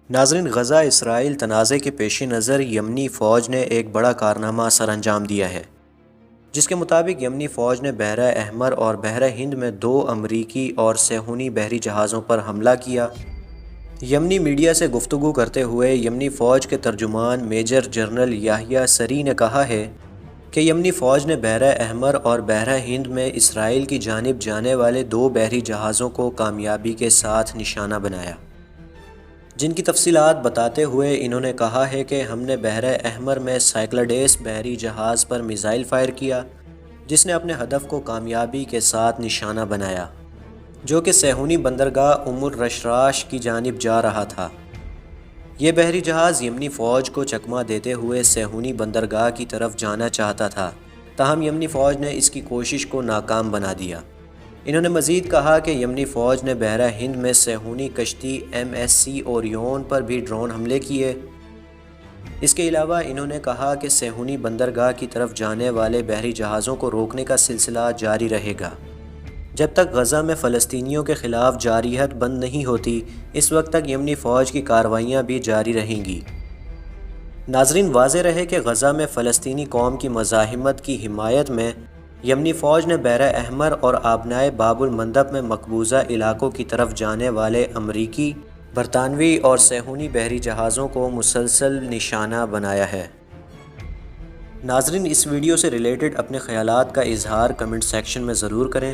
ناظرین، غزہ اسرائیل تنازع کے پیش نظر یمنی فوج نے ایک بڑا کارنامہ سر انجام دیا ہے، جس کے مطابق یمنی فوج نے بحیرہ احمر اور بحیرہ ہند میں 2 امریکی اور صہیونی بحری جہازوں پر حملہ کیا۔ یمنی میڈیا سے گفتگو کرتے ہوئے یمنی فوج کے ترجمان میجر جنرل یحییٰ سری نے کہا ہے کہ یمنی فوج نے بحیرہ احمر اور بحیرہ ہند میں اسرائیل کی جانب جانے والے 2 بحری جہازوں کو کامیابی کے ساتھ نشانہ بنایا، جن کی تفصیلات بتاتے ہوئے انہوں نے کہا ہے کہ ہم نے بحیرہ احمر میں سائکلڈیس بحری جہاز پر میزائل فائر کیا، جس نے اپنے ہدف کو کامیابی کے ساتھ نشانہ بنایا، جو کہ صہیونی بندرگاہ الرشراش کی جانب جا رہا تھا۔ یہ بحری جہاز یمنی فوج کو چکمہ دیتے ہوئے صہیونی بندرگاہ کی طرف جانا چاہتا تھا، تاہم یمنی فوج نے اس کی کوشش کو ناکام بنا دیا۔ انہوں نے مزید کہا کہ یمنی فوج نے بحیرہ ہند میں صہیونی کشتی MSC اوریون پر بھی ڈرون حملے کیے۔ اس کے علاوہ انہوں نے کہا کہ صہیونی بندرگاہ کی طرف جانے والے بحری جہازوں کو روکنے کا سلسلہ جاری رہے گا جب تک غزہ میں فلسطینیوں کے خلاف جارحیت بند نہیں ہوتی، اس وقت تک یمنی فوج کی کارروائیاں بھی جاری رہیں گی۔ ناظرین، واضح رہے کہ غزہ میں فلسطینی قوم کی مزاحمت کی حمایت میں یمنی فوج نے بحیرہ احمر اور آبنائے باب المندب میں مقبوضہ علاقوں کی طرف جانے والے امریکی، برطانوی اور صہیونی بحری جہازوں کو مسلسل نشانہ بنایا ہے۔ ناظرین، اس ویڈیو سے ریلیٹڈ اپنے خیالات کا اظہار کمنٹ سیکشن میں ضرور کریں،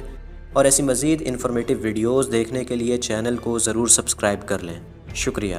اور ایسی مزید انفارمیٹیو ویڈیوز دیکھنے کے لیے چینل کو ضرور سبسکرائب کر لیں۔ شکریہ۔